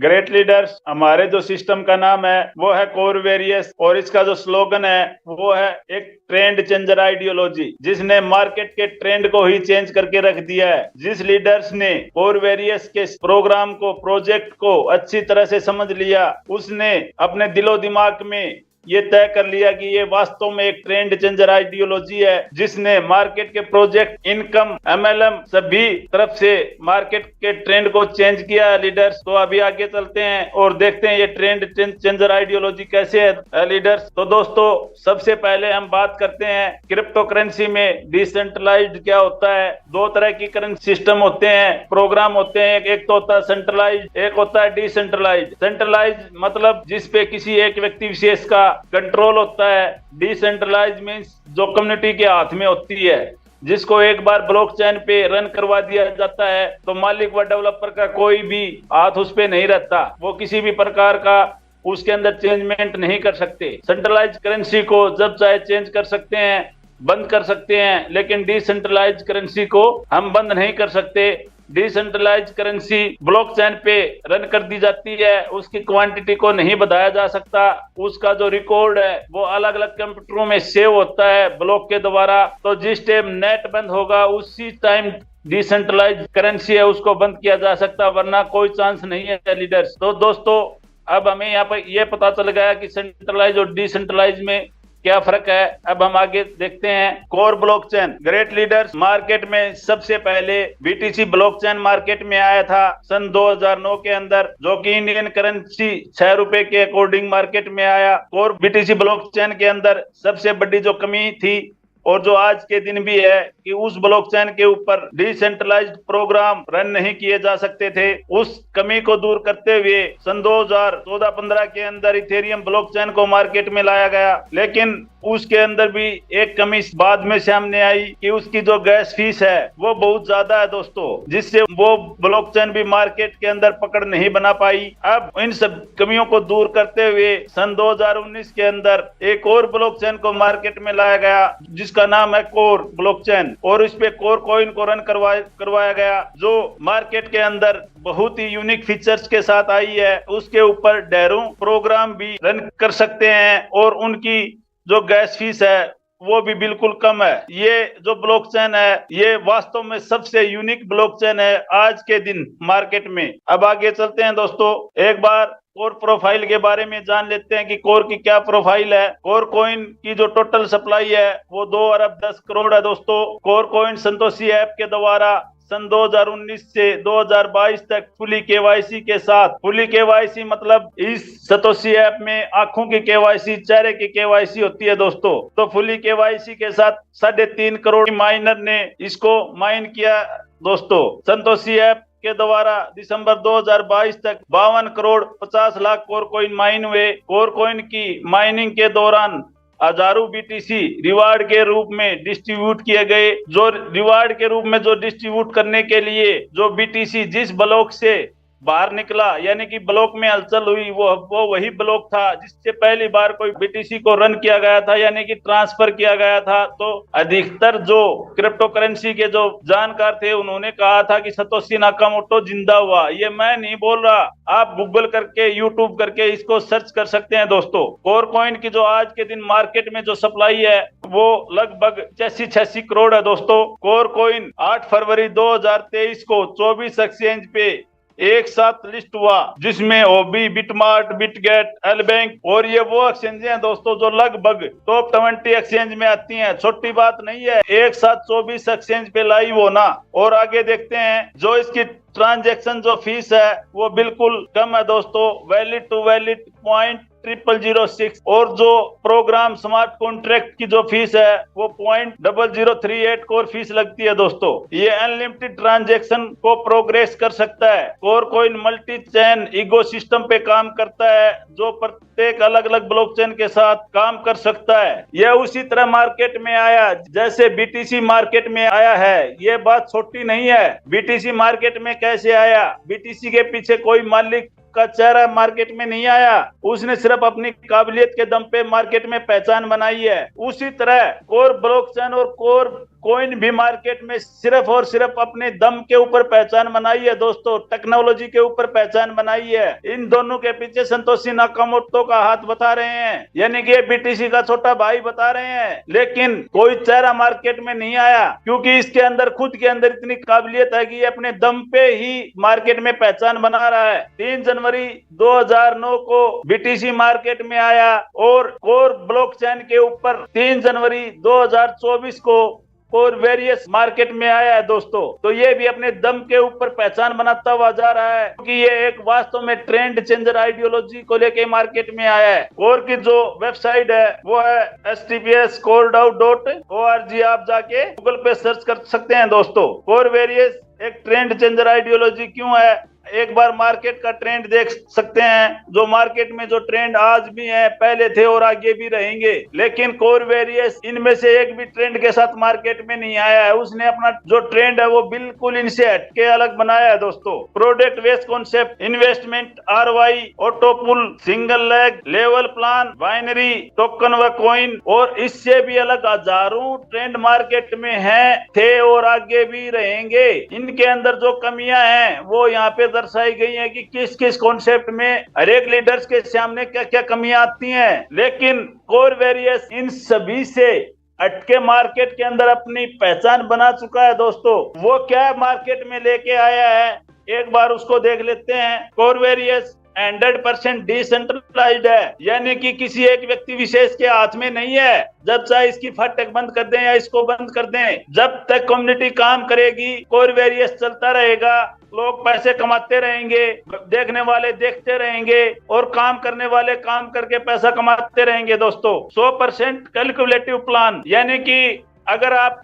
Great leaders, हमारे जो system का नाम है वो है कोर वेरियस, और इसका जो स्लोगन है वो है एक ट्रेंड चेंजर आइडियोलॉजी, जिसने मार्केट के ट्रेंड को ही चेंज करके रख दिया है। जिस लीडर्स ने कोर वेरियस के प्रोग्राम को, प्रोजेक्ट को अच्छी तरह से समझ लिया, उसने अपने दिलो दिमाग में ये तय कर लिया कि ये वास्तव में एक ट्रेंड चेंजर आइडियोलॉजी है, जिसने मार्केट के प्रोजेक्ट, इनकम, एमएलएम सभी तरफ से मार्केट के ट्रेंड को चेंज किया है लीडर्स। तो अभी आगे चलते हैं और देखते हैं ये ट्रेंड चेंजर आइडियोलॉजी कैसे है लीडर्स। तो दोस्तों, सबसे पहले हम बात करते हैं क्रिप्टो करेंसी में डिसेंट्रलाइज्ड क्या होता है। दो तरह की करेंसी सिस्टम होते हैं, प्रोग्राम होते हैं। एक तो होता है सेंट्रलाइज, एक होता है डिसेंट्रलाइज। सेंट्रलाइज मतलब जिसपे किसी एक व्यक्ति विशेष का कंट्रोल होता है। डिसेंट्रलाइज मींस जो कम्युनिटी के हाथ में होती है, जिसको एक बार ब्लॉकचेन पे रन करवा दिया जाता है तो मालिक व डेवलपर का कोई भी हाथ उस पे नहीं रहता, वो किसी भी प्रकार का उसके अंदर चेंजमेंट नहीं कर सकते। सेंट्रलाइज करेंसी को जब चाहे चेंज कर सकते हैं, बंद कर सकते हैं, लेकिन डिसेंट्रलाइज करेंसी को हम बंद नहीं कर सकते। डिसेंट्रलाइज करेंसी ब्लॉकचेन पे रन कर दी जाती है, उसकी क्वांटिटी को नहीं बढ़ाया जा सकता, उसका जो रिकॉर्ड है वो अलग अलग कंप्यूटरों में सेव होता है ब्लॉक के द्वारा। तो जिस टाइम नेट बंद होगा उसी टाइम डिसेंट्रलाइज करेंसी है उसको बंद किया जा सकता, वरना कोई चांस नहीं है लीडर्स। तो दोस्तों, अब हमें यहाँ पर ये पता चल गया कि सेंट्रलाइज और डिसेंट्रलाइज में क्या फर्क है। अब हम आगे देखते हैं core blockchain. Great leaders, market में सबसे पहले बीटीसी ब्लॉकचेन मार्केट में आया था सन 2009 के अंदर, जो कि इंडियन करेंसी 6 रुपए के अकॉर्डिंग मार्केट में आया। कोर बीटीसी ब्लॉकचेन के अंदर सबसे बड़ी जो कमी थी, और जो आज के दिन भी है, कि उस ब्लॉकचेन के ऊपर डिसेंट्रलाइज्ड प्रोग्राम रन नहीं किए जा सकते थे। उस कमी को दूर करते हुए सन 2014-15 के अंदर इथेरियम ब्लॉकचेन को मार्केट में लाया गया, लेकिन उसके अंदर भी एक कमी बाद में सामने आई कि उसकी जो गैस फीस है वो बहुत ज्यादा है दोस्तों, जिससे वो ब्लॉकचेन भी मार्केट के अंदर पकड़ नहीं बना पाई। अब इन सब कमियों को दूर करते हुए सन 2019 के अंदर एक और ब्लॉकचेन को मार्केट में लाया गया, जिसका नाम है कोर ब्लॉकचेन, और इस पे कोर कॉइन को रन करवाया गया, जो मार्केट के अंदर बहुत ही यूनिक फीचर्स के साथ आई है। उसके ऊपर ढेरों प्रोग्राम भी रन कर सकते हैं, और उनकी जो गैस फीस है वो भी बिल्कुल कम है। ये जो ब्लॉकचेन है ये वास्तव में सबसे यूनिक ब्लॉकचेन है आज के दिन मार्केट में। अब आगे चलते हैं दोस्तों, एक बार कोर प्रोफाइल के बारे में जान लेते हैं कि कोर की क्या प्रोफाइल है। कोर कॉइन की जो टोटल सप्लाई है वो 2 अरब 10 करोड़ है दोस्तों। कोर कॉइन संतोषी ऐप के द्वारा सन 2019 से 2022 तक फुली केवाईसी के साथ, फुली केवाईसी मतलब इस सतोषी ऐप में आंखों की केवाईसी, चेहरे की केवाईसी होती है दोस्तों। तो फुली केवाईसी के साथ 3.5 करोड़ माइनर ने इसको माइन किया दोस्तों। संतोषी ऐप के द्वारा दिसंबर 2022 तक 52 crore 50 lakh core coin mine हुए। कोर कॉइन की माइनिंग के दौरान हजारों बीटीसी रिवार्ड के रूप में डिस्ट्रीब्यूट किए गए। जो रिवार्ड के रूप में जो डिस्ट्रीब्यूट करने के लिए जो बीटीसी जिस ब्लॉक से बाहर निकला, यानी कि ब्लॉक में हलचल हुई, वो वही ब्लॉक था जिससे पहली बार कोई बीटीसी को रन किया गया था, यानी कि ट्रांसफर किया गया था। तो अधिकतर जो क्रिप्टो करेंसी के जो जानकार थे उन्होंने कहा था कि सतोशी नाकामोटो जिंदा हुआ। ये मैं नहीं बोल रहा, आप गूगल करके, यूट्यूब करके इसको सर्च कर सकते हैं दोस्तों। कोर कॉइन की जो आज के दिन मार्केट में जो सप्लाई है वो लगभग 86 करोड़ है दोस्तों। कोर कॉइन 8 फरवरी 2023 को 24 एक्सचेंज पे एक साथ लिस्ट हुआ, जिसमें ओबी, बिटमार्ट, बिटगेट, एल बैंक, और ये वो एक्सचेंज हैं दोस्तों जो लगभग टॉप 20 एक्सचेंज में आती हैं। छोटी बात नहीं है एक साथ 24 एक्सचेंज पे लाइव होना। और आगे देखते हैं, जो इसकी ट्रांजैक्शन जो फीस है वो बिल्कुल कम है दोस्तों, वैलिड टू वैलिड 0.0006, और जो प्रोग्राम स्मार्ट कॉन्ट्रैक्ट की जो फीस है वो 0.0038 कोर फीस लगती है दोस्तों। ये अनलिमिटेड ट्रांजैक्शन को प्रोग्रेस कर सकता है। Core coin multi chain ecosystem पे काम करता है, जो प्रत्येक अलग अलग ब्लॉकचेन के साथ काम कर सकता है। यह उसी तरह मार्केट में आया जैसे बीटीसी मार्केट में आया है। ये बात छोटी नहीं है। बीटीसी मार्केट में कैसे आया? बीटीसी के पीछे कोई मालिक का चेहरा मार्केट में नहीं आया, उसने सिर्फ अपनी काबिलियत के दम पे मार्केट में पहचान बनाई है। उसी तरह कोर ब्लॉकचेन और कोर कोइन भी मार्केट में सिर्फ और सिर्फ अपने दम के ऊपर पहचान बनाई है दोस्तों, टेक्नोलॉजी के ऊपर पहचान बनाई है। इन दोनों के पीछे संतोषी नाकामोटो का हाथ बता रहे हैं, यानी कि बीटीसी का छोटा भाई बता रहे हैं। लेकिन कोई चेहरा मार्केट में नहीं आया, क्योंकि इसके अंदर खुद के अंदर इतनी काबिलियत है कि ये अपने दम पे ही मार्केट में पहचान बना रहा है। 3 जनवरी 2009 को बीटीसी मार्केट में आया और कोर ब्लॉकचेन के ऊपर 3 जनवरी 2024 को और वेरियस मार्केट में आया है दोस्तों। तो ये भी अपने दम के ऊपर पहचान बनाता हुआ जा रहा है, क्योंकि ये एक वास्तव में ट्रेंड चेंजर आइडियोलॉजी को लेके मार्केट में आया है। कोर की जो वेबसाइट है वो है https://coredow.org। आप जाके गूगल पे सर्च कर सकते हैं दोस्तों। कोर वेरियस एक ट्रेंड चेंजर आइडियोलॉजी क्यों है, एक बार मार्केट का ट्रेंड देख सकते हैं। जो मार्केट में जो ट्रेंड आज भी है, पहले थे और आगे भी रहेंगे, लेकिन कोर वेरियस इनमें से एक भी ट्रेंड के साथ मार्केट में नहीं आया है। उसने अपना जो ट्रेंड है वो बिल्कुल इनसे हटके अलग बनाया है दोस्तों। Product based concept, investment, ROI, ऑटोपुल, single leg, level plan, binary, token व कॉइन और इससे भी अलग हजारों ट्रेंड मार्केट में हैं, थे और आगे भी रहेंगे। इनके अंदर जो कमियां हैं वो यहाँ पे दर्शाई गई है कि किस किस कॉन्सेप्ट में हर एक लीडर्स के सामने क्या क्या कमियां आती हैं। लेकिन कोर वेरियस इन सभी से हटके मार्केट के अंदर अपनी पहचान बना चुका है दोस्तों। वो क्या मार्केट में लेके आया है, एक बार उसको देख लेते हैं। कोर वेरियस 100% डिसेंट्रलाइज्ड है, यानी कि किसी एक व्यक्ति विशेष के हाथ में नहीं है। जब चाहे इसकी फाटक बंद कर दें या इसको बंद कर दें, जब तक कम्युनिटी काम करेगी कोर वेरियस चलता रहेगा। लोग पैसे कमाते रहेंगे, देखने वाले देखते रहेंगे और काम करने वाले काम करके पैसा कमाते रहेंगे दोस्तों। 100% कैलकुलेटिव प्लान, यानी कि अगर आप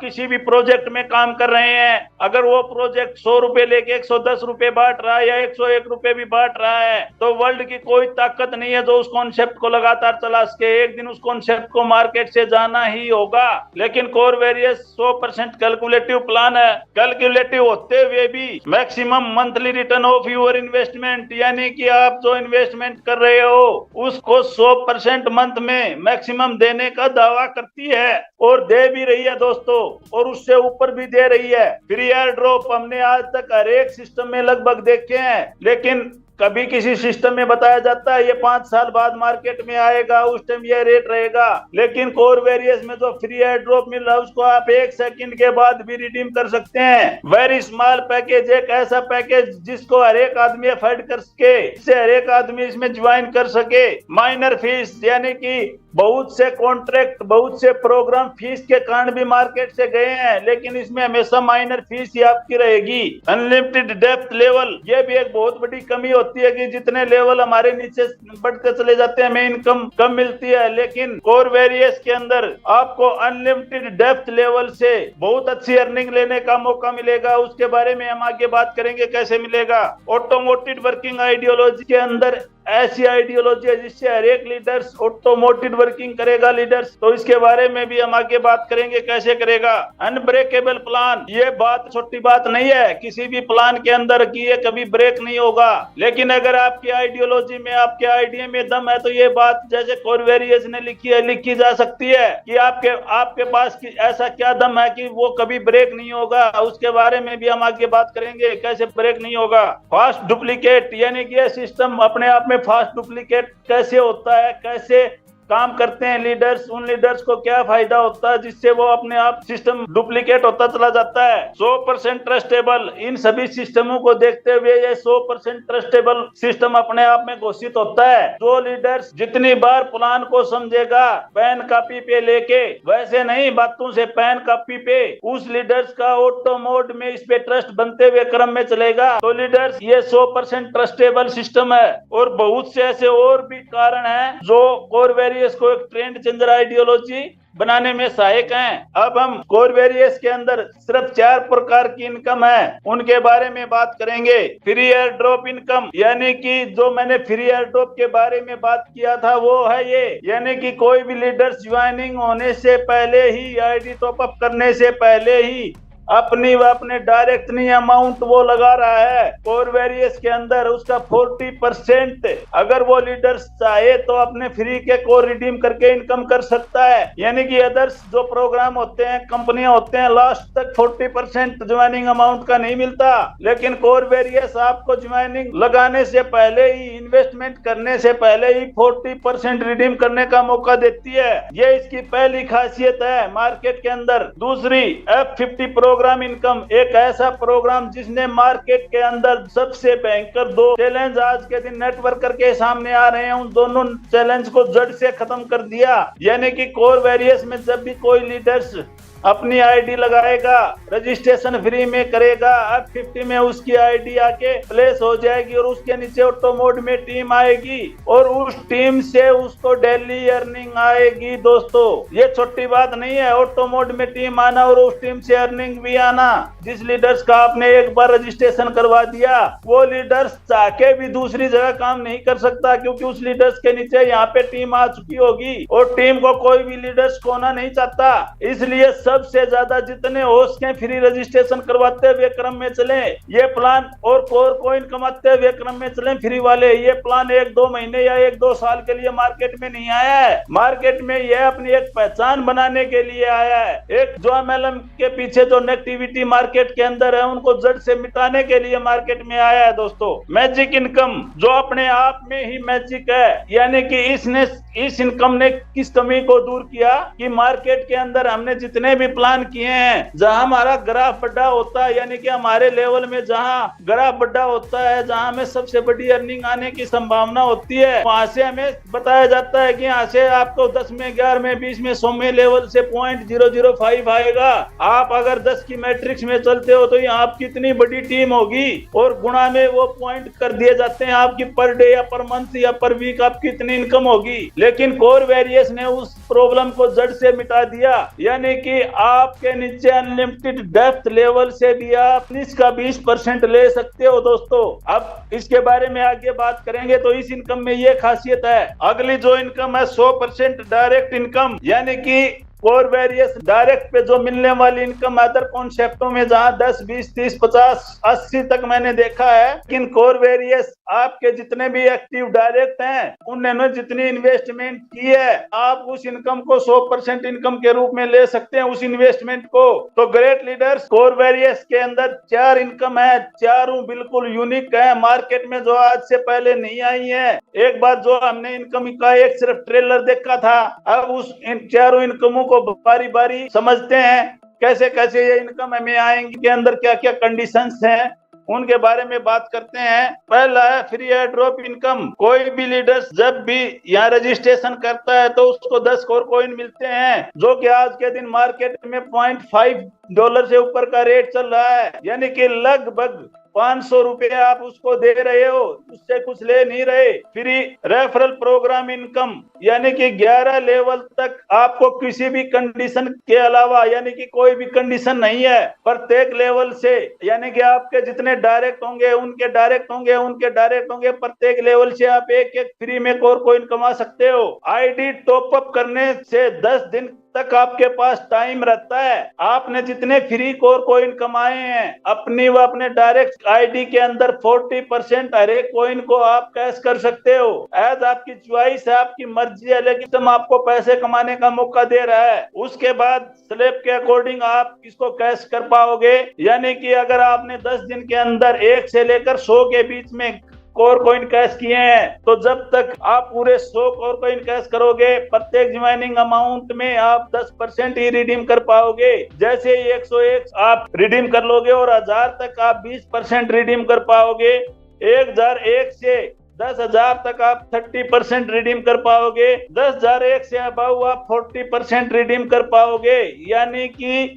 किसी भी प्रोजेक्ट में काम कर रहे हैं, अगर वो प्रोजेक्ट 100 रुपए लेके 110 रुपए बांट रहा है या 101 रुपए भी बांट रहा है, तो वर्ल्ड की कोई ताकत नहीं है जो उस कॉन्सेप्ट को लगातार चला सके। एक दिन उस कॉन्सेप्ट को मार्केट से जाना ही होगा। लेकिन कोर वेरियस 100% कैलकुलेटिव प्लान है। कैलकुलेटिव होते हुए भी maximum monthly return of your investment, यानी कि आप जो इन्वेस्टमेंट कर रहे हो उसको 100% मंथ में मैक्सिमम देने का दावा करती है और दे भी रही है दोस्तों, और उससे ऊपर भी दे रही है। फ्री एयर ड्रॉप हमने आज तक हर एक सिस्टम में लगभग देखे हैं, लेकिन कभी किसी सिस्टम में बताया जाता है ये 5 साल बाद मार्केट में आएगा, उस टाइम ये रेट रहेगा। लेकिन कोर वेरियस में जो फ्री एयर ड्रॉप मिल रहा है उसको आप 1 सेकंड के बाद भी रिडीम कर सकते हैं। वेरी स्मॉल पैकेज, एक ऐसा पैकेज जिसको हर एक आदमी अफोर्ड कर सके, जिससे हर एक आदमी इसमें ज्वाइन कर सके। माइनर फीस, यानी कि बहुत से कॉन्ट्रैक्ट, बहुत से प्रोग्राम फीस के कारण भी मार्केट से गए हैं, लेकिन इसमें हमेशा माइनर फीस ही आपकी रहेगी। अनलिमिटेड डेप्थ लेवल, ये भी एक बहुत बड़ी कमी होती है कि जितने लेवल हमारे नीचे बढ़ते चले जाते हैं हमें इनकम कम मिलती है। लेकिन कोर वेरियस के अंदर आपको अनलिमिटेड डेप्थ लेवल से बहुत अच्छी अर्निंग लेने का मौका मिलेगा। उसके बारे में हम आगे बात करेंगे कैसे मिलेगा। ऑटोमोटिव वर्किंग आइडियोलॉजी के अंदर ऐसी आइडियोलॉजी है जिससे हर एक लीडर्स ऑटोमोटिव वर्किंग करेगा लीडर्स, तो इसके बारे में भी हम आगे बात करेंगे कैसे करेगा। अनब्रेकेबल प्लान, ये बात छोटी बात नहीं है किसी भी प्लान के अंदर कि ये कभी ब्रेक नहीं होगा। लेकिन अगर आपकी आइडियोलॉजी में, आपके आइडिया में दम है तो ये बात जैसे कोर वेरियस ने लिखी है, लिखी जा सकती है कि आपके पास ऐसा क्या दम है कि वो कभी ब्रेक नहीं होगा। उसके बारे में भी हम आगे बात करेंगे कैसे ब्रेक नहीं होगा। फास्ट डुप्लीकेट, यानी कि ये सिस्टम अपने आप में फास्ट डुप्लीकेट कैसे होता है, कैसे काम करते हैं लीडर्स, उन लीडर्स को क्या फायदा होता है जिससे वो अपने आप सिस्टम डुप्लीकेट होता चला जाता है। 100% ट्रस्टेबल, इन सभी सिस्टमों को देखते हुए ये 100% ट्रस्टेबल सिस्टम अपने आप में घोषित होता है। जो लीडर्स जितनी बार प्लान को समझेगा पेन कॉपी पे लेके, वैसे नहीं बातों से पेन कॉपी पे, उस लीडर्स का ऑटो मोड में इस पे ट्रस्ट बनते हुए क्रम में चलेगा। तो लीडर्स ये 100% ट्रस्टेबल सिस्टम है। और बहुत से ऐसे और भी कारण है जो कोर वेरियस को एक ट्रेंड चेंजर आइडियोलॉजी बनाने में सहायक हैं। अब हम कोर वेरियस के अंदर सिर्फ 4 प्रकार की इनकम है, उनके बारे में बात करेंगे। फ्री एयर ड्रॉप इनकम, यानी कि जो मैंने फ्री एयर ड्रॉप के बारे में बात किया था वो है ये, यानी कि कोई भी लीडर्स ज्वाइनिंग होने से पहले ही, आईडी टॉप अप करने से पहले ही अपनी व अपने डायरेक्ट नहीं अमाउंट वो लगा रहा है कोर वेरियस के अंदर, उसका 40%। अगर वो लीडर्स चाहे तो अपने फ्री के कोर रिडीम करके इनकम कर सकता है। यानी कि अदर्स जो प्रोग्राम होते हैं, कंपनियां होते हैं, लास्ट तक 40% ज्वाइनिंग अमाउंट का नहीं मिलता, लेकिन कोर वेरियस आपको ज्वाइनिंग लगाने से पहले ही, इन्वेस्टमेंट करने से पहले ही 40% रिडीम करने का मौका देती है। ये इसकी पहली खासियत है मार्केट के अंदर। दूसरी, F50 प्रोग्राम इनकम, एक ऐसा प्रोग्राम जिसने मार्केट के अंदर सबसे भयंकर दो चैलेंज आज के दिन नेटवर्कर के सामने आ रहे हैं, उन दोनों चैलेंज को जड़ से खत्म कर दिया। यानी कि कोर वेरियस में जब भी कोई लीडर्स अपनी आईडी लगाएगा, रजिस्ट्रेशन फ्री में करेगा, F50 में उसकी आईडी आके प्लेस हो जाएगी और उसके नीचे ऑटो मोड में टीम आएगी और उस टीम से उसको डेली अर्निंग आएगी। दोस्तों, ये छोटी बात नहीं है, ऑटो मोड में टीम आना और उस टीम से अर्निंग भी आना। जिस लीडर्स का आपने एक बार रजिस्ट्रेशन करवा दिया, वो लीडर्स चाह के भी दूसरी जगह काम नहीं कर सकता, क्योंकि उस लीडर्स के नीचे यहाँ पे टीम आ चुकी होगी और टीम को कोई भी लीडर्स खोना नहीं चाहता। इसलिए सबसे ज्यादा जितने हो सके फ्री रजिस्ट्रेशन करवाते हुए क्रम में चले ये प्लान, और कोर कॉइन कमाते हुए क्रम में चले फ्री वाले। ये प्लान 1-2 महीने या 1-2 साल के लिए मार्केट में नहीं आया है, मार्केट में यह अपनी एक पहचान बनाने के लिए आया है। एक जो MLM के पीछे जो नेगेटिविटी मार्केट के अंदर है, उनको जड़ से मिटाने के लिए मार्केट में आया है। दोस्तों, मैजिक इनकम जो अपने आप में ही मैजिक है, यानी कि इस इनकम ने किस कमी को दूर किया कि मार्केट के अंदर हमने जितने भी प्लान किए हैं, जहां हमारा ग्राफ बड़ा होता है, यानी कि हमारे लेवल में जहां ग्राफ बड़ा होता है, जहां हमें सबसे बड़ी अर्निंग आने की संभावना होती है, वहां से हमें बताया जाता है कि यहाँ से आपको 10 में, 11 में, 20 में, 100 में लेवल से 0.005 आएगा। आप अगर 10 की मैट्रिक्स में चलते हो तो यहाँ आपकी कितनी बड़ी टीम होगी और गुणा में वो पॉइंट कर दिए जाते हैं आपकी पर डे या पर मंथ या पर वीक आपकी कितनी इनकम होगी। लेकिन कोर वेरियस ने उस प्रॉब्लम को जड़ से मिटा दिया, यानी कि आपके नीचे अनलिमिटेड डेप्थ लेवल से भी आप 20% ले सकते हो। दोस्तों, अब इसके बारे में आगे बात करेंगे। तो इस इनकम में ये खासियत है। अगली जो इनकम है 100% डायरेक्ट इनकम, यानी कि कोर वेरियस डायरेक्ट पे जो मिलने वाली इनकम अदर कॉन्सेप्टों में जहां 10, 20, 30, 50, 80 तक मैंने देखा है, लेकिन कोर वेरियस आपके जितने भी एक्टिव डायरेक्ट हैं, उन्होंने जितनी इन्वेस्टमेंट की है, आप उस इनकम को 100% इनकम के रूप में ले सकते हैं, उस इन्वेस्टमेंट को। तो ग्रेट लीडर्स कोर वेरियस के अंदर 4 इनकम है, चारों बिल्कुल यूनिक है, मार्केट में जो आज से पहले नहीं आई है। एक बात, जो हमने इनकम का एक सिर्फ ट्रेलर देखा था, अब उस चारों इनकमों को बारी बारी समझते हैं, कैसे कैसे ये इनकम हमें आएंगी, के अंदर क्या क्या कंडीशंस हैं, उनके बारे में बात करते हैं। पहला है फ्री एयर ड्रॉप इनकम। कोई भी लीडर्स जब भी यहाँ रजिस्ट्रेशन करता है तो उसको 10 कोर कॉइन मिलते हैं, जो कि आज के दिन मार्केट में $0.5 से ऊपर का रेट चल रहा है, यानी कि लगभग 500 रुपए आप उसको दे रहे हो, उससे कुछ ले नहीं रहे। फ्री रेफरल प्रोग्राम इनकम, यानी कि 11 लेवल तक आपको किसी भी कंडीशन के अलावा, यानी कि कोई भी कंडीशन नहीं है, प्रत्येक लेवल से, यानी कि आपके जितने डायरेक्ट होंगे उनके डायरेक्ट होंगे, उनके डायरेक्ट होंगे, प्रत्येक लेवल से आप एक फ्री में कोर कॉइन कमा सकते हो। आईडी टॉप अप करने से 10 दिन तक आपके पास टाइम रहता है। आपने जितने फ्री कोर कॉइन कमाए हैं, अपनी व अपने डायरेक्ट आईडी के अंदर 40% हर एक कॉइन को आप कैश कर सकते हो। एज आपकी चॉइस है, आपकी मर्जी है, लेकिन हम आपको पैसे कमाने का मौका दे रहा है। उसके बाद स्लैब के अकॉर्डिंग आप इसको कैश कर पाओगे, यानी कि अगर आपने 10 दिन के अंदर 1 से लेकर 100 के बीच में कोर कॉइन कैश किए हैं, तो जब तक आप पूरे 100 कोर कॉइन कैश करोगे, प्रत्येक ज्वाइनिंग अमाउंट में आप 10% ही रिडीम कर पाओगे। जैसे ही 101 आप रिडीम कर लोगे और 1000 तक आप 20% रिडीम कर पाओगे। 1001 से 10,000 तक आप 30% रिडीम कर पाओगे। 10,001 से अबव आप 40% रिडीम कर पाओगे, यानी कि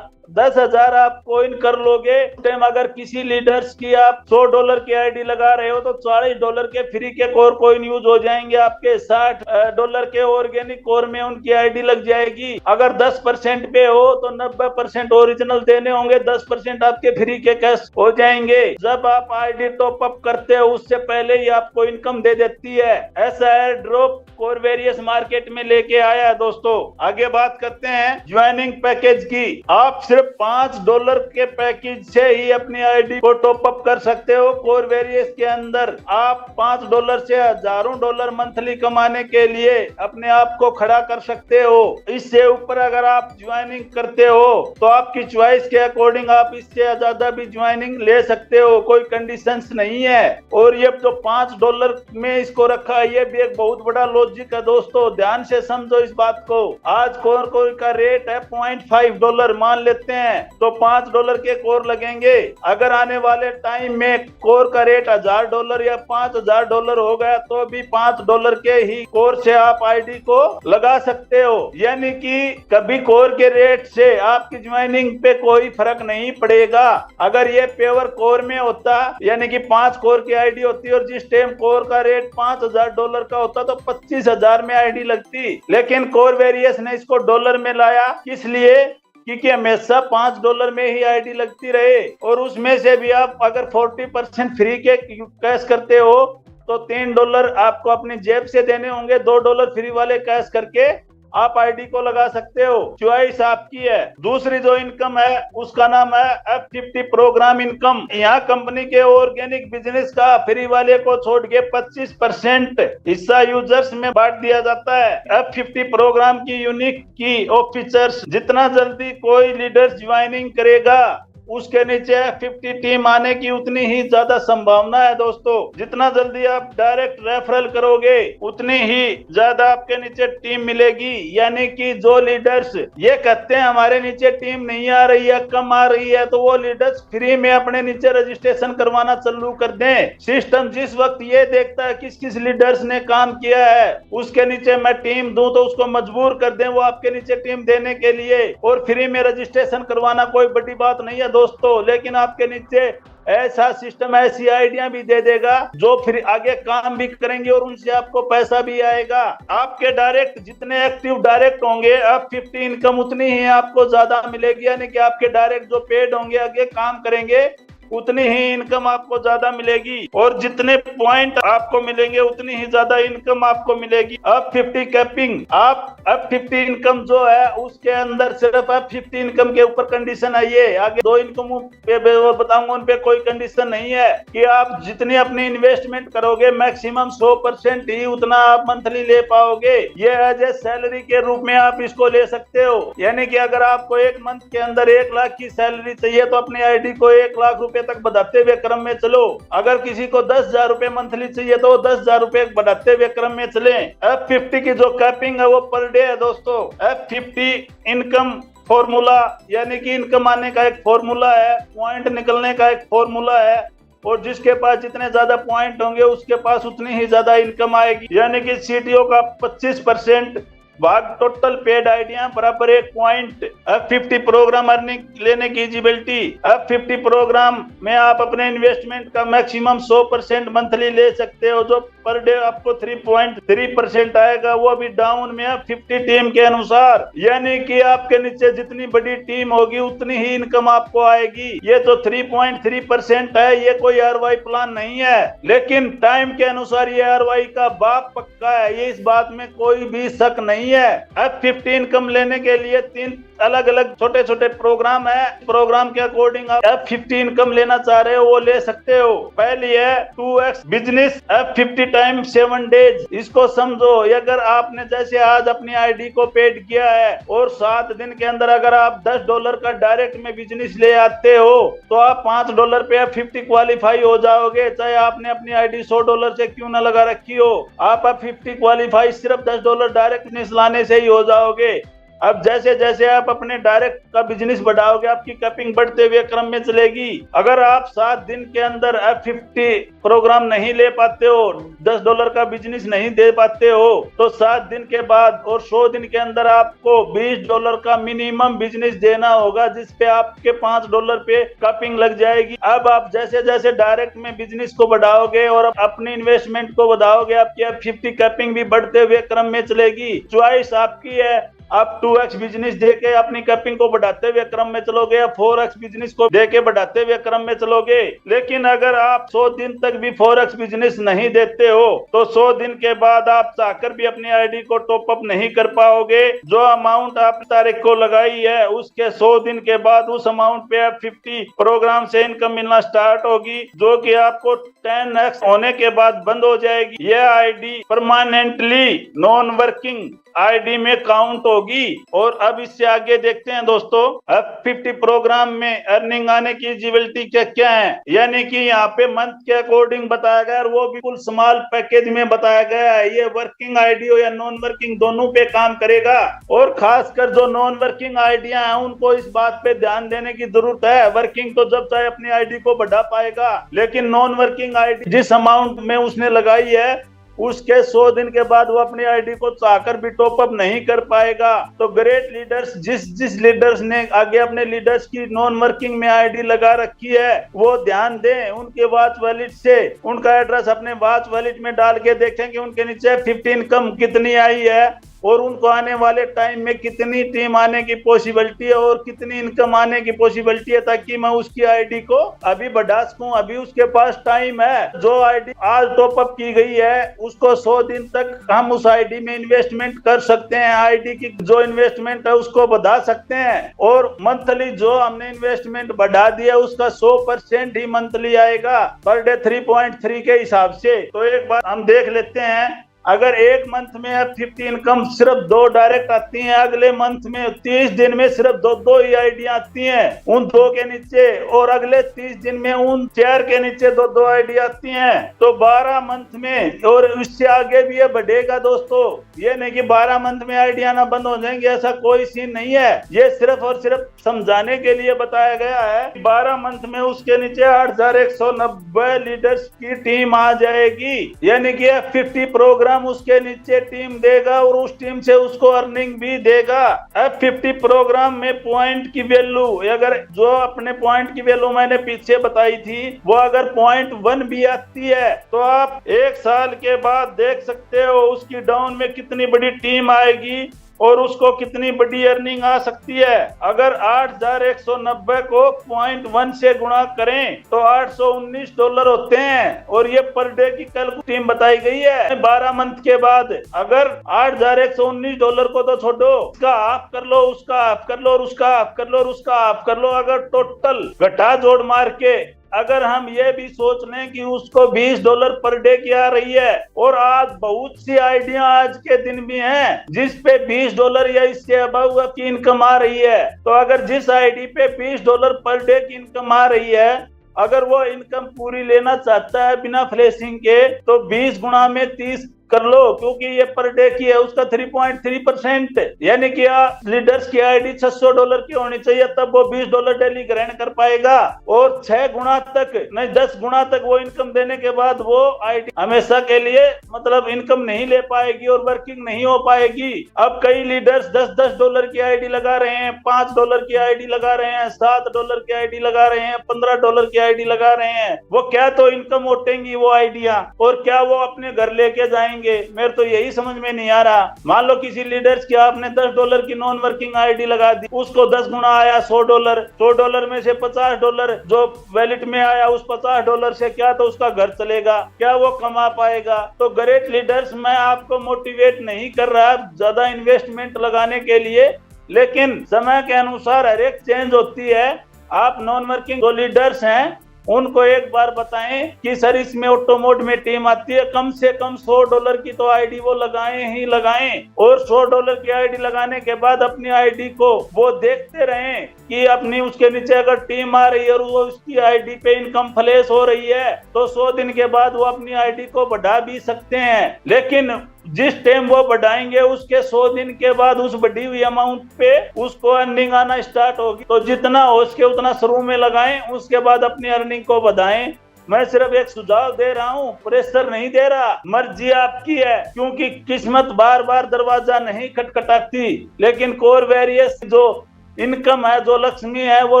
10,000 आप कॉइन कर लोगे। टाइम अगर किसी लीडर्स की आप $100 की आईडी लगा रहे हो तो $40 के फ्री के कोर कॉइन यूज हो जाएंगे आपके। $60 के ऑर्गेनिक कोर में उनकी आईडी लग जाएगी। अगर 10% पे हो तो 90% ओरिजिनल देने होंगे, 10% आपके फ्री के कैश हो जाएंगे। जब आप आईडी टॉप अप करते हो उससे पहले ही आपको इनकम दे देती है। ऐसा air drop core various market में लेके आया है। दोस्तों, आगे बात करते हैं ज्वाइनिंग पैकेज की। आप सिर्फ सिर्फ $5 के पैकेज से ही अपनी आईडी को टॉप अप कर सकते हो। कोर वेरियस के अंदर आप $5 से हजारों डॉलर मंथली कमाने के लिए अपने आप को खड़ा कर सकते हो। इससे ऊपर अगर आप ज्वाइनिंग करते हो तो आपकी चॉइस के अकॉर्डिंग आप इससे ज्यादा भी ज्वाइनिंग ले सकते हो, कोई कंडीशंस नहीं है। और ये जो $5 में इसको रखा है ये भी एक बहुत बड़ा लॉजिक है दोस्तों, ध्यान से समझो इस बात को। आज कोर का रेट है $0.5, मान लेते हैं तो $5 के कोर लगेंगे। अगर आने वाले टाइम में कोर का रेट $1000 या $5000 हो गया तो भी $5 के ही कोर से आप आईडी को लगा सकते हो। यानी कि कभी कोर के रेट से आपकी ज्वाइनिंग पे कोई फर्क नहीं पड़ेगा। अगर ये प्योर कोर में होता यानी कि 5 कोर की आईडी होती और जिस टाइम कोर का रेट $5000 का होता तो 25,000 में आईडी लगती, लेकिन कोर वेरियस ने इसको डॉलर में लाया। किस लिए? क्योंकि हमेशा $5 में ही आईडी लगती रहे। और उसमें से भी आप अगर 40% फ्री के कैश करते हो तो $3 आपको अपनी जेब से देने होंगे, $2 फ्री वाले कैश करके आप आईडी को लगा सकते हो। चॉइस आपकी है। दूसरी जो इनकम है उसका नाम है F50 प्रोग्राम इनकम। यहाँ कंपनी के ऑर्गेनिक बिजनेस का फ्री वाले को छोड़ के 25% हिस्सा यूजर्स में बांट दिया जाता है। F50 प्रोग्राम की यूनिक की और फीचर्स, जितना जल्दी कोई लीडर ज्वाइनिंग करेगा उसके नीचे F50 टीम आने की उतनी ही ज्यादा संभावना है दोस्तों। जितना जल्दी आप डायरेक्ट रेफरल करोगे उतनी ही ज्यादा आपके नीचे टीम मिलेगी। यानी कि जो लीडर्स ये कहते हैं हमारे नीचे टीम नहीं आ रही है, कम आ रही है, तो वो लीडर्स फ्री में अपने नीचे रजिस्ट्रेशन करवाना चालू कर दें। सिस्टम जिस वक्त ये देखता है किस किस लीडर्स ने काम किया है उसके नीचे मैं टीम दूं तो उसको मजबूर कर दें वो आपके नीचे टीम देने के लिए। और फ्री में रजिस्ट्रेशन करवाना कोई बड़ी बात नहीं है दोस्तों, लेकिन आपके नीचे ऐसा सिस्टम ऐसी आइडिया भी दे देगा जो फिर आगे काम भी करेंगे और उनसे आपको पैसा भी आएगा। आपके डायरेक्ट जितने एक्टिव डायरेक्ट होंगे F50 इनकम उतनी ही आपको ज्यादा मिलेगी। यानी कि आपके डायरेक्ट जो पेड होंगे आगे काम करेंगे उतनी ही इनकम आपको ज्यादा मिलेगी। और जितने पॉइंट आपको मिलेंगे उतनी ही ज्यादा इनकम आपको मिलेगी। F50 कैपिंग, आप F50 इनकम जो है उसके अंदर सिर्फ F50 इनकम के ऊपर कंडीशन है। ये आगे 2 इनकम पे बताऊंगा, उन पे कोई कंडीशन नहीं है कि आप जितनी अपनी इन्वेस्टमेंट करोगे मैक्सिमम 100% ही उतना आप मंथली ले पाओगे। ये एज ए सैलरी के रूप में आप इसको ले सकते हो। यानी कि अगर आपको एक मंथ के अंदर 1 लाख की सैलरी चाहिए तो अपनी आईडी को 1 लाख रुपए तक बढ़ाते हुए क्रम में चलो। अगर किसी को 10,000 रुपए मंथली चाहिए तो 10,000 रुपए बढ़ाते हुए क्रम में चले। F50 की जो कैपिंग है वो पर डे है दोस्तों। F50 इनकम फॉर्मूला यानी कि इनकम आने का एक फॉर्मूला है, पॉइंट निकलने का एक फॉर्मूला है। और जिसके पास जितने ज्यादा पॉइंट होंगे उसके पास उतनी ही ज्यादा इनकम आएगी। यानी कि CTO का 25% भाग टोटल पेड आइडिया बराबर 1 पॉइंट। F50 प्रोग्राम अर्निंग लेने की एलिजिबिलिटी, F50 प्रोग्राम में आप अपने इन्वेस्टमेंट का मैक्सिमम 100% मंथली ले सकते हो, जो पर डे आपको 3.3% आएगा, वो भी डाउन में F50 टीम के अनुसार। यानी कि आपके नीचे जितनी बड़ी टीम होगी उतनी ही इनकम आपको आएगी। ये तो 3.3% है, ये कोई ROI प्लान नहीं है, लेकिन टाइम के अनुसार ये ROI का बाप पक्का है, ये इस बात में कोई भी शक नहीं है। F50 इनकम लेने के लिए 3 अलग अलग छोटे छोटे प्रोग्राम है। प्रोग्राम के अकॉर्डिंग आप F50 इनकम लेना चाह रहे हो वो ले सकते हो। पहली है 2x business F50 time 7 days. इसको समझो, अगर आपने जैसे आज अपनी आईडी को पेड किया है और 7 दिन के अंदर अगर आप $10 का डायरेक्ट में बिजनेस ले आते हो तो आप $5 पे F50 क्वालिफाई हो जाओगे, चाहे आपने अपनी आईडी $100 से क्यों ना लगा रखी हो। आप F50 क्वालिफाई सिर्फ $10 डायरेक्ट बिजनेस लाने से ही हो जाओगे। अब जैसे जैसे आप अपने डायरेक्ट का बिजनेस बढ़ाओगे आपकी कैपिंग बढ़ते हुए क्रम में चलेगी। अगर आप 7 दिन के अंदर F50 प्रोग्राम नहीं ले पाते हो, $10 का बिजनेस नहीं दे पाते हो, तो 7 दिन के बाद और 100 दिन के अंदर आपको $20 का मिनिमम बिजनेस देना होगा, जिसपे आपके $5 पे कैपिंग लग जाएगी। अब आप जैसे जैसे डायरेक्ट में बिजनेस को बढ़ाओगे और अपनी इन्वेस्टमेंट को बढ़ाओगे, आपकी F50 कैपिंग भी बढ़ते हुए क्रम में चलेगी। चॉइस आपकी है। आप 2x बिजनेस देके अपनी कैपिंग को बढ़ाते हुए क्रम में चलोगे या 4x बिजनेस को देके बढ़ाते हुए क्रम में चलोगे। लेकिन अगर आप 100 दिन तक भी 4x बिजनेस नहीं देते हो तो 100 दिन के बाद आप चाहकर भी अपनी आईडी को टॉप अप नहीं कर पाओगे। जो अमाउंट आप तारीख को लगाई है उसके 100 दिन के बाद उस अमाउंट पे आप 50 प्रोग्राम से इनकम मिलना स्टार्ट होगी, जो कि आपको 10x होने के बाद बंद हो जाएगी। यह ID permanently non working ID में काउंट होगी। और अब इससे आगे देखते हैं दोस्तों, अब 50 प्रोग्राम में अर्निंग आने की एलिजिबिलिटी क्या क्या है, यानी कि यहाँ पे मंथ के अकॉर्डिंग बताया गया और वो बिल्कुल स्मॉल पैकेज में बताया गया है। ये वर्किंग आईडी हो या नॉन वर्किंग दोनों पे काम करेगा। और खासकर जो नॉन वर्किंग आईडियां हैं उनको इस बात पे ध्यान देने की जरूरत है। वर्किंग तो जब चाहे अपनी आईडी को बढ़ा पाएगा, लेकिन नॉन वर्किंग आईडी जिस अमाउंट में उसने लगाई है उसके 100 दिन के बाद वो अपनी आईडी को चाहकर भी टॉप अप नहीं कर पाएगा। तो ग्रेट लीडर्स, जिस लीडर्स ने आगे अपने लीडर्स की नॉन वर्किंग में आईडी लगा रखी है वो ध्यान दें। उनके वॉच वॉलेट से उनका एड्रेस अपने वॉच वॉलेट में डाल के देखें कि उनके नीचे 50 इनकम कितनी आई है और उनको आने वाले टाइम में कितनी टीम आने की पॉसिबिलिटी है और कितनी इनकम आने की पॉसिबिलिटी है, ताकि मैं उसकी आईडी को अभी बढ़ा सकूं। अभी उसके पास टाइम है। जो आईडी आज टॉप अप की गई है उसको 100 दिन तक हम उस आईडी में इन्वेस्टमेंट कर सकते हैं। आईडी की जो इन्वेस्टमेंट है उसको बढ़ा सकते हैं और मंथली जो हमने इन्वेस्टमेंट बढ़ा दिया उसका 100% ही मंथली आएगा पर डे 3.3 के हिसाब से। तो एक बार हम देख लेते हैं, अगर एक मंथ में अब 50 इनकम सिर्फ 2 डायरेक्ट आती हैं, अगले मंथ में 30 दिन में सिर्फ 2 ही आईडिया आती हैं उन 2 के नीचे, और अगले 30 दिन में उन 4 के नीचे 2 आईडिया आती हैं, तो 12 मंथ में और उससे आगे भी ये बढ़ेगा दोस्तों। ये नहीं कि 12 मंथ में आईडिया ना बंद हो जाएंगे, ऐसा कोई सीन नहीं है। ये सिर्फ और सिर्फ समझाने के लिए बताया गया है। 12 मंथ में उसके नीचे 8190 लीडर्स की टीम आ जाएगी, यानी कि 50 प्रोग्राम उसके नीचे टीम देगा और उस टीम से उसको अर्निंग भी देगा। अब 50 प्रोग्राम में पॉइंट की वैल्यू, अगर जो अपने पॉइंट की वैल्यू मैंने पीछे बताई थी वो अगर 0.1 भी आती है तो आप 1 साल के बाद देख सकते हो उसकी डाउन में कितनी बड़ी टीम आएगी और उसको कितनी बड़ी अर्निंग आ सकती है। अगर 8190 को 0.1 से गुणा करें तो $819 होते हैं और ये पर डे की कल टीम बताई गई है 12 मंथ के बाद। अगर $8119 को तो छोड़ो, उसका हाफ कर लो, उसका हाफ कर लो और उसका हाफ कर लो और उसका हाफ कर लो। अगर टोटल घटा जोड़ मार के अगर हम ये भी सोच लें कि उसको $20 पर डे की आ रही है और आज बहुत सी आइडिया आज के दिन भी हैं जिस पे $20 या इससे अबव की इनकम आ रही है, तो अगर जिस आईडी पे $20 पर डे की इनकम आ रही है, अगर वो इनकम पूरी लेना चाहता है बिना फ्लैशिंग के तो 20 गुणा में 30 कर लो, क्योंकि ये पर डे की है उसका 3.3%, यानी कि लीडर्स की आईडी $600 की होनी चाहिए, तब वो $20 डेली ग्रहण कर पाएगा। और 6 गुना तक नहीं 10 गुना तक वो इनकम देने के बाद वो आईडी हमेशा के लिए मतलब इनकम नहीं ले पाएगी और वर्किंग नहीं हो पाएगी। अब कई लीडर्स $10 की आईडी लगा रहे हैं, $5 की आईडी लगा रहे हैं, $7 की आईडी लगा रहे हैं, $15 की आईडी लगा रहे हैं। वो क्या तो इनकम उठेंगी वो आईडिया और क्या वो अपने घर लेके जाएंगे, मेरे तो यही समझ में नहीं आ रहा। मान लो किसी लीडर्स की आपने $10 की नॉन वर्किंग आईडी लगा दी, उसको 10 गुना आया $100 में से $50 जो वैलेट में आया, उस $50 से क्या तो उसका घर चलेगा, क्या वो कमा पाएगा। तो ग्रेट लीडर्स, मैं आपको मोटिवेट नहीं कर रहा ज्यादा इन्वेस्टमेंट लगाने के लिए, लेकिन समय के अनुसार हर एक चेंज होती है। आप नॉन वर्किंग जो लीडर्स हैं उनको एक बार बताएं कि सर इसमें ऑटो मोड में टीम आती है, कम से कम $100 की तो आईडी वो लगाएं ही लगाएं, और $100 की आईडी लगाने के बाद अपनी आईडी को वो देखते रहें कि अपनी उसके नीचे अगर टीम आ रही है और वो उसकी आईडी पे इनकम फ्लैश हो रही है तो 100 दिन के बाद वो अपनी आईडी को बढ़ा भी सकते हैं। लेकिन जिस टाइम वो बढ़ाएंगे उसके 100 दिन के बाद उस बढ़ी हुई अमाउंट पे उसको अर्निंग आना स्टार्ट होगी। तो जितना हो सके उतना शुरू में लगाएं, उसके बाद अपनी अर्निंग को बढ़ाएं। मैं सिर्फ एक सुझाव दे रहा हूँ, प्रेशर नहीं दे रहा, मर्जी आपकी है, क्योंकि किस्मत बार बार दरवाजा नहीं खटखटाती, लेकिन कोर वेरियस जो इनकम है, जो लक्ष्मी है, वो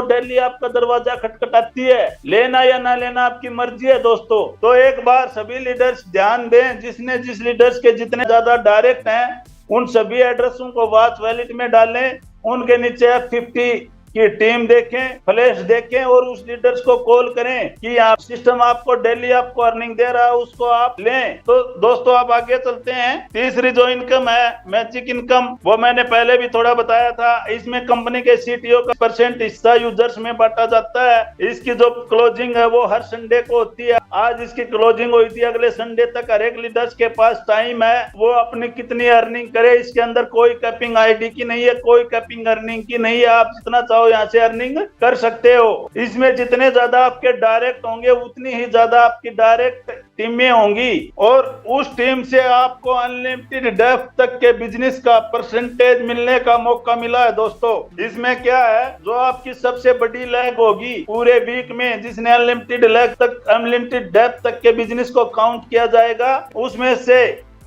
डेली आपका दरवाजा खटखटाती है। लेना या ना लेना आपकी मर्जी है दोस्तों। तो एक बार सभी लीडर्स ध्यान दें, जिस लीडर्स के जितने ज्यादा डायरेक्ट हैं उन सभी एड्रेसों को वॉच वैलेट में डालें, उनके नीचे F50 की टीम देखें, फ्लैश देखें और उस लीडर्स को कॉल करें कि आप सिस्टम आपको डेली आपको अर्निंग दे रहा है, उसको आप लें। तो दोस्तों आप आगे चलते हैं। तीसरी जो इनकम है मैजिक इनकम, वो मैंने पहले भी थोड़ा बताया था। इसमें कंपनी के सीटीओ का % हिस्सा यूजर्स में बांटा जाता है। इसकी जो क्लोजिंग है वो हर संडे को होती है। आज इसकी क्लोजिंग हुई थी, अगले संडे तक हर एक लीडर्स के पास टाइम है वो अपनी कितनी अर्निंग करे। इसके अंदर कोई कैपिंग आईडी की नहीं है, कोई कैपिंग अर्निंग की नहीं है। आप जितना चाहो यहाँ से अर्निंग कर सकते हो। इसमें जितने ज्यादा आपके डायरेक्ट होंगे उतनी ही ज्यादा आपकी डायरेक्ट टीमें होंगी और उस टीम से आपको अनलिमिटेड डेप्थ तक के बिजनेस का % मिलने का मौका मिला है। दोस्तों इसमें क्या है, जो आपकी सबसे बड़ी लैग होगी पूरे वीक में, जिसने अनलिमिटेड लैग तक अनलिमिटेड डेप्थ तक के बिजनेस को काउंट किया जाएगा, उसमें से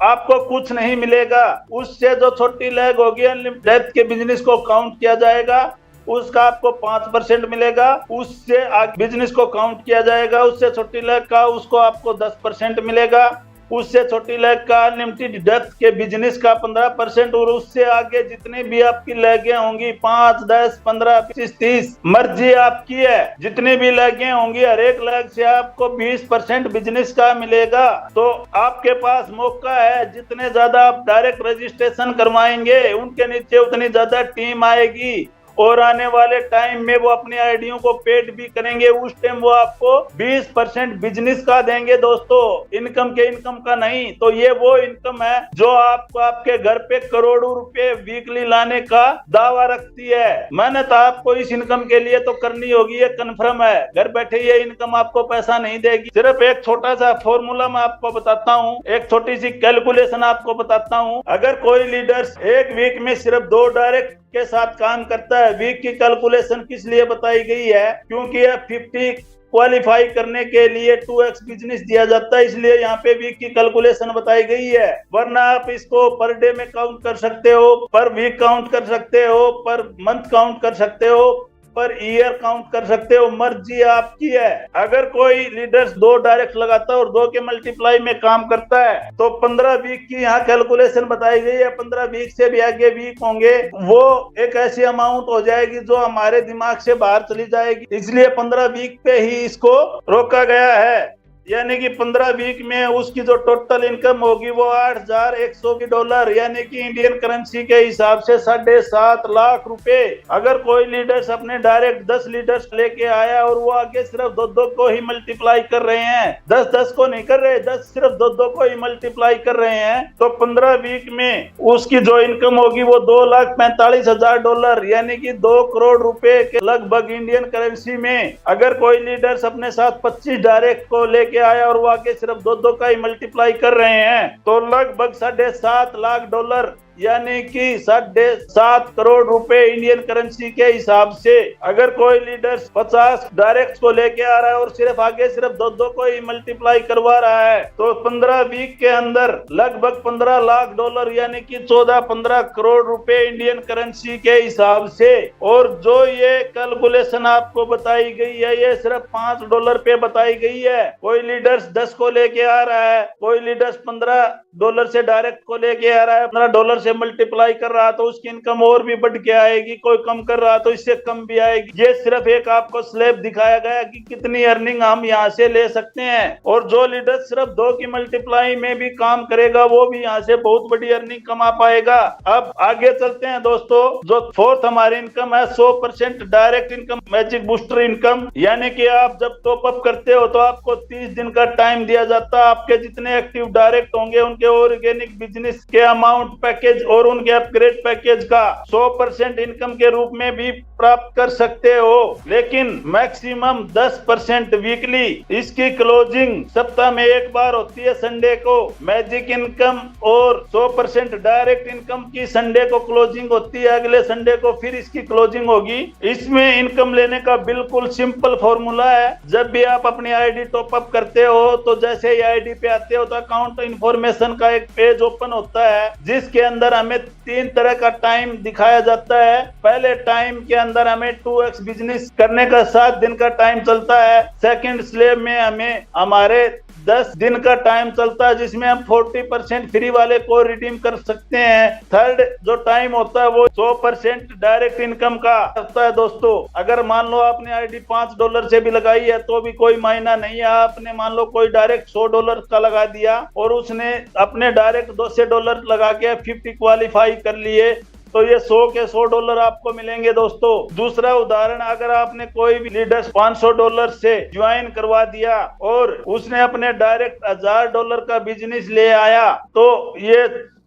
आपको कुछ नहीं मिलेगा। उससे जो छोटी लैग होगी अनलिमिटेड डेप्थ के बिजनेस को काउंट किया जाएगा, उसका आपको 5% मिलेगा। उससे बिजनेस को काउंट किया जाएगा, उससे छोटी लैग का उसको आपको 10% मिलेगा। उससे छोटी लैग का अनलिमिटेड डेप्थ के बिजनेस का 15% और उससे आगे जितनी भी आपकी लैगें होंगी 5, 10, 15, 25, 30 मर्जी आपकी है। जितनी भी लैगें होंगी हर एक लैग से आपको 20% बिजनेस का मिलेगा। तो आपके पास मौका है, जितने ज्यादा आप डायरेक्ट रजिस्ट्रेशन करवाएंगे उनके नीचे उतनी ज्यादा टीम आएगी और आने वाले टाइम में वो अपनी आईडियों को पेड भी करेंगे। उस टाइम वो आपको 20% बिजनेस का देंगे दोस्तों, इनकम का नहीं। तो ये वो इनकम है जो आपको आपके घर पे करोड़ों रुपए वीकली लाने का दावा रखती है। मेहनत आपको इस इनकम के लिए तो करनी होगी, ये कन्फर्म है। घर बैठे ये इनकम आपको पैसा नहीं देगी। सिर्फ एक छोटा सा फॉर्मूला मैं आपको बताता हूँ, एक छोटी सी कैलकुलेशन आपको बताता हूँ। अगर कोई लीडर्स एक वीक में सिर्फ 2 डायरेक्ट के साथ काम करता है, वीक की कैलकुलेशन किस लिए बताई गई है, क्योंकि F50 क्वालिफाई करने के लिए 2x बिजनेस दिया जाता है, इसलिए यहाँ पे वीक की कैलकुलेशन बताई गई है। वरना आप इसको पर डे में काउंट कर सकते हो, पर वीक काउंट कर सकते हो, पर मंथ काउंट कर सकते हो, पर ईयर काउंट कर सकते हो, मर्जी आपकी है। अगर कोई लीडर्स 2 डायरेक्ट लगाता है और 2 के मल्टीप्लाई में काम करता है तो 15 वीक की यहाँ कैलकुलेशन बताई गई है। 15 वीक से भी आगे वीक होंगे, वो एक ऐसी अमाउंट हो जाएगी जो हमारे दिमाग से बाहर चली जाएगी। इसलिए 15 वीक पे ही इसको रोका गया है। यानी कि 15 वीक में उसकी जो टोटल इनकम होगी वो $8,120 यानी कि इंडियन करेंसी के हिसाब से 7.5 लाख रुपए। अगर कोई लीडर्स अपने डायरेक्ट 10 लीडर्स लेके आया और वो आगे सिर्फ 2-2 को ही मल्टीप्लाई कर रहे हैं, 10-10 को नहीं कर रहे, 10 सिर्फ 2-2 को ही मल्टीप्लाई कर रहे हैं, तो 15 वीक में उसकी जो इनकम होगी वो $2,45,000 यानी कि 2 करोड़ रुपए के लगभग इंडियन करेंसी में। अगर कोई लीडर्स अपने साथ 25 डायरेक्ट को लेके आया और वो आगे सिर्फ 2-2 का ही मल्टीप्लाई कर रहे हैं, तो लगभग $7.5 लाख यानी कि 7.5 करोड़ रुपए इंडियन करेंसी के हिसाब से। अगर कोई लीडर 50 डायरेक्ट को लेके आ रहा है और सिर्फ आगे सिर्फ 2-2 को ही मल्टीप्लाई करवा रहा है, तो 15 वीक के अंदर लगभग $15 लाख यानी कि 14-15 करोड़ रुपए इंडियन करेंसी के हिसाब से। और जो ये कैलकुलेशन आपको बताई गई है ये सिर्फ $5 पे बताई गई है। कोई लीडर्स 10 को लेके आ रहा है, कोई लीडर्स $15 से डायरेक्ट को लेके आ रहा है, $15 से मल्टीप्लाई कर रहा तो उसकी इनकम और भी बढ़ के आएगी। कोई कम कर रहा तो इससे कम भी आएगी। ये सिर्फ एक आपको स्लैब दिखाया गया कि कितनी अर्निंग हम यहाँ से ले सकते हैं। और जो लीडर सिर्फ 2 की मल्टीप्लाई में भी काम करेगा वो भी यहाँ से बहुत बड़ी अर्निंग कमा पाएगा। अब आगे चलते हैं दोस्तों। जो 4th हमारी इनकम है 100% direct income, magic booster income. यानी कि आप जब टॉप अप करते हो तो आपको 30 दिन का टाइम दिया जाता है। आपके जितने एक्टिव डायरेक्ट होंगे उनके ऑर्गेनिक बिजनेस के अमाउंट पैकेज और उनके अपग्रेड पैकेज का 100% इनकम के रूप में भी प्राप्त कर सकते हो, लेकिन मैक्सिमम 10% वीकली। इसकी क्लोजिंग सप्ताह में एक बार होती है संडे को। मैजिक इनकम और 100% डायरेक्ट इनकम की संडे को क्लोजिंग होती है, अगले संडे को फिर इसकी क्लोजिंग होगी। इसमें इनकम लेने का बिल्कुल सिंपल फॉर्मूला है। जब भी आप अपनी आईडी टॉप अप करते हो तो जैसे ही आईडी पे आते हो तो अकाउंट इन्फॉर्मेशन का एक पेज ओपन होता है, जिसके अंदर हमें 3 तरह का टाइम दिखाया जाता है। पहले टाइम के अंदर हमें 2x बिजनेस करने का 7 दिन का टाइम चलता है। सेकंड स्लैब में हमें हमारे 10 दिन का टाइम चलता है जिसमें हम 40% फ्री वाले को रिडीम कर सकते हैं। थर्ड जो टाइम होता है वो 100% डायरेक्ट इनकम का होता है दोस्तों। अगर मान लो आपने आईडी $5 से भी लगाई है तो भी कोई मायना नहीं है। आपने मान लो कोई डायरेक्ट $100 का लगा दिया और उसने अपने डायरेक्ट $200 लगा के 50 क्वालिफाई कर लिए तो ये 100 के $100 आपको मिलेंगे दोस्तों। दूसरा उदाहरण, अगर आपने कोई भी लीडर्स $500 से ज्वाइन करवा दिया और उसने अपने डायरेक्ट $1000 का बिजनेस ले आया तो ये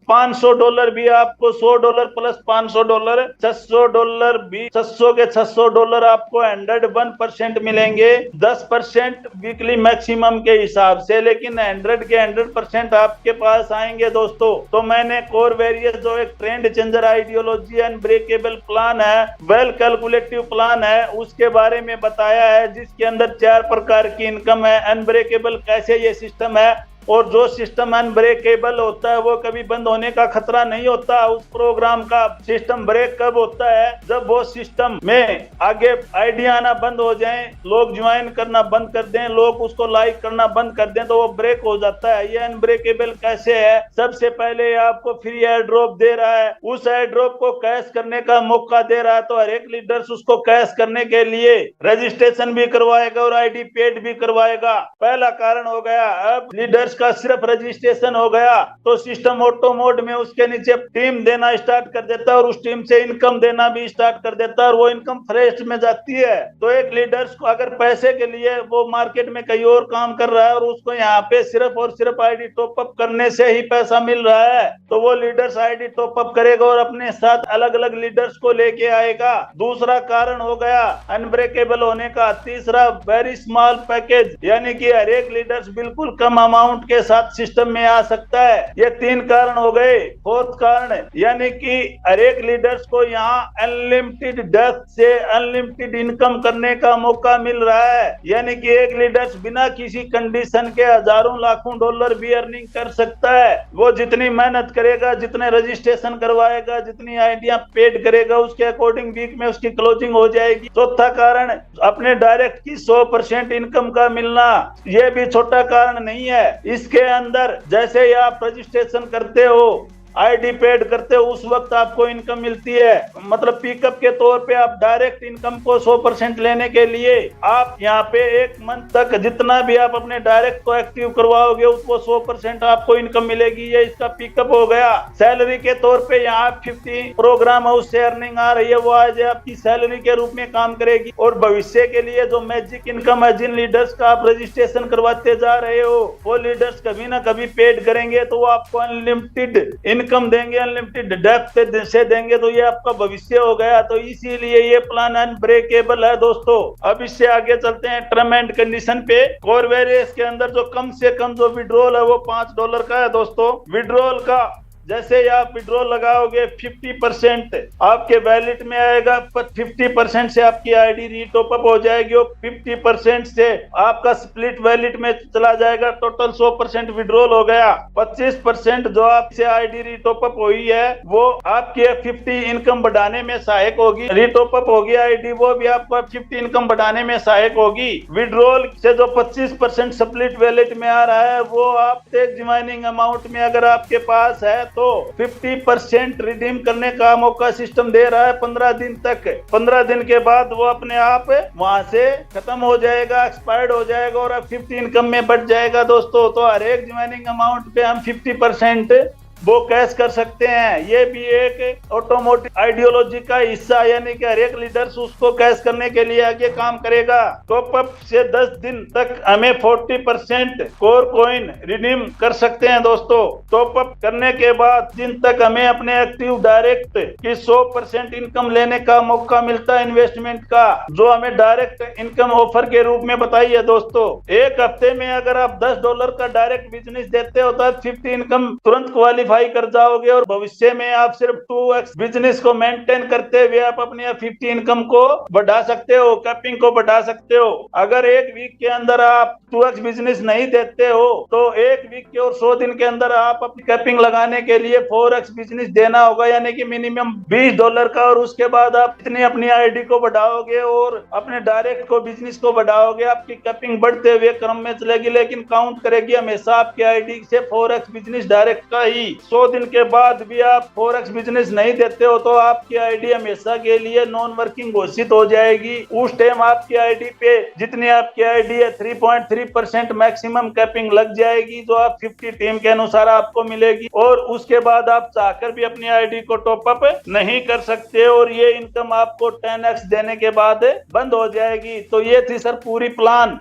$500 भी आपको $100 प्लस $500 $600 भी 600 के $600 आपको 101% मिलेंगे। 10% वीकली मैक्सिमम के हिसाब से, लेकिन 100 के 100% आपके पास आएंगे दोस्तों। तो मैंने कोर वेरियस जो एक trend changer ideology unbreakable plan है, वेल कैलकुलेटिव प्लान है, उसके बारे में बताया है जिसके अंदर 4 प्रकार की इनकम है। अनब्रेकेबल कैसे ये सिस्टम है और जो सिस्टम अनब्रेकेबल होता है वो कभी बंद होने का खतरा नहीं होता। उस प्रोग्राम का सिस्टम ब्रेक कब होता है, जब वो सिस्टम में आगे आइडिया आना बंद हो जाए, लोग ज्वाइन करना बंद कर दें, लोग उसको लाइक करना बंद कर दें तो वो ब्रेक हो जाता है। ये अनब्रेकेबल कैसे है, सबसे पहले आपको फ्री एयर ड्रॉप दे रहा है, उस एयर ड्रॉप को कैश करने का मौका दे रहा है तो हर एक लीडर्स उसको कैश करने के लिए रजिस्ट्रेशन भी करवाएगा और आईडी पेड भी करवाएगा। पहला कारण हो गया। अब लीडर्स का सिर्फ रजिस्ट्रेशन हो गया तो सिस्टम ऑटो मोड में उसके नीचे टीम देना स्टार्ट कर देता है और उस टीम से इनकम देना भी स्टार्ट कर देता है और वो इनकम फ्रेश में जाती है। तो एक लीडर्स को अगर पैसे के लिए वो मार्केट में कहीं और काम कर रहा है और उसको यहाँ पे सिर्फ और सिर्फ आईडी टॉप अप करने से ही पैसा मिल रहा है तो वो लीडर्स आईडी टॉप अप करेगा और अपने साथ अलग अलग लीडर्स को लेके आएगा। दूसरा कारण हो गया अनब्रेकेबल होने का। तीसरा, वेरी स्मॉल पैकेज, यानी कि हर एक लीडर्स बिल्कुल कम अमाउंट के साथ सिस्टम में आ सकता है। ये 3 कारण हो गए। फोर्थ कारण, यानी कि हर एक लीडर्स को यहाँ अनलिमिटेड डेप्थ से अनलिमिटेड इनकम करने का मौका मिल रहा है, यानी कि एक लीडर्स बिना किसी कंडीशन के हजारों लाखों डॉलर भी अर्निंग कर सकता है। वो जितनी मेहनत करेगा, जितने रजिस्ट्रेशन करवाएगा, जितनी आइडिया पेड करेगा, उसके अकॉर्डिंग वीक में उसकी क्लोजिंग हो जाएगी। चौथा कारण, अपने डायरेक्ट की 100% इनकम का मिलना। ये भी छोटा कारण नहीं है। इसके अंदर जैसे ही आप रजिस्ट्रेशन करते हो, आईडी पेड करते हो, उस वक्त आपको इनकम मिलती है। मतलब पिकअप के तौर पे आप डायरेक्ट इनकम को 100% लेने के लिए आप यहाँ पे 1 मंथ तक जितना भी आप अपने डायरेक्ट को एक्टिव करवाओगे उसको 100% आपको इनकम मिलेगी। ये इसका पिकअप हो गया। सैलरी के तौर पे यहाँ 50 प्रोग्राम हाउस से अर्निंग आ रही है, वो आज आपकी सैलरी के रूप में काम करेगी। और भविष्य के लिए जो मैजिक इनकम है, जिन लीडर्स का आप रजिस्ट्रेशन करवाते जा रहे हो वो लीडर्स कभी ना कभी पेड करेंगे तो वो आपको अनलिमिटेड इनकम देंगे, अनलिमिटेड डेप्थ से देंगे। तो ये आपका भविष्य हो गया। तो इसीलिए ये प्लान अनब्रेकेबल है दोस्तों। अब इससे आगे चलते हैं टर्म एंड कंडीशन पे। कोर वेरियस के अंदर जो कम से कम जो विड्रॉल है वो $5 का है दोस्तों। विड्रॉल का जैसे ही आप विड्रॉल लगाओगे 50% आपके वैलेट में आएगा, 50% से आपकी आईडी रीटॉप अप हो जाएगी और 50% से आपका स्प्लिट वैलेट में चला जाएगा। टोटल 100% विड्रॉल हो गया। 25% जो आपसे आईडी रीटॉप अप हुई है वो आपकी 50 इनकम बढ़ाने में सहायक होगी। रीटॉप अप होगी आईडी, वो भी आपको 50 इनकम बढ़ाने में सहायक होगी। विड्रॉल से जो 25% स्प्लिट वैलेट में आ रहा है वो आपसे ज्वाइनिंग अमाउंट में अगर आपके पास है तो 50% रिडीम करने का मौका सिस्टम दे रहा है 15 दिन तक। 15 दिन के बाद वो अपने आप वहां से खत्म हो जाएगा, एक्सपायर्ड हो जाएगा और अब 50 इनकम में बढ़ जाएगा दोस्तों। तो हर एक ज्वाइनिंग अमाउंट पे हम 50% वो कैश कर सकते हैं। ये भी एक ऑटोमोटिव आइडियोलॉजी का हिस्सा, यानी कि हर एक लीडर्स उसको कैश करने के लिए आगे काम करेगा। टॉप अप से 10 दिन तक हमें 40% कोर कॉइन रिडीम कर सकते हैं दोस्तों। टॉप अप करने के बाद दिन तक हमें अपने एक्टिव डायरेक्ट की 100% इनकम लेने का मौका मिलता है इन्वेस्टमेंट का, जो हमें डायरेक्ट इनकम ऑफर के रूप में बताई है दोस्तों। एक हफ्ते में अगर आप $10 का डायरेक्ट बिजनेस देते हो तो 50 इनकम तुरंत क्वालिफाई क्वालिफाई कर जाओगे और भविष्य में आप सिर्फ 2x बिजनेस को मेंटेन करते हुए आप अपनी 50 इनकम को बढ़ा सकते हो, कैपिंग को बढ़ा सकते हो। अगर एक वीक के अंदर आप 2x बिजनेस नहीं देते हो तो एक वीक के और 100 दिन के अंदर आप अपनी कैपिंग लगाने के लिए 4x बिजनेस देना होगा, यानी कि मिनिमम $20 का। और उसके बाद आप इतनी अपनी आईडी को बढ़ाओगे और अपने डायरेक्ट को बिजनेस को बढ़ाओगे, आपकी कैपिंग बढ़ते हुए क्रम में चलेगी, लेकिन काउंट करेगी हमेशा आपकी आईडी से 4x बिजनेस डायरेक्ट का ही। 100 दिन के बाद भी आप 4x बिजनेस नहीं देते हो तो आपकी आईडी हमेशा के लिए नॉन वर्किंग घोषित हो जाएगी। उस टाइम आपकी आईडी पे जितनी आपकी आईडी है 3.3% मैक्सिमम कैपिंग लग जाएगी, जो आप 50 टीम के अनुसार आपको मिलेगी। और उसके बाद आप चाहकर भी अपनी आईडी को टॉप अप नहीं कर सकते और ये इनकम आपको 10x देने के बाद बंद हो जाएगी। तो ये थी सर पूरी प्लान।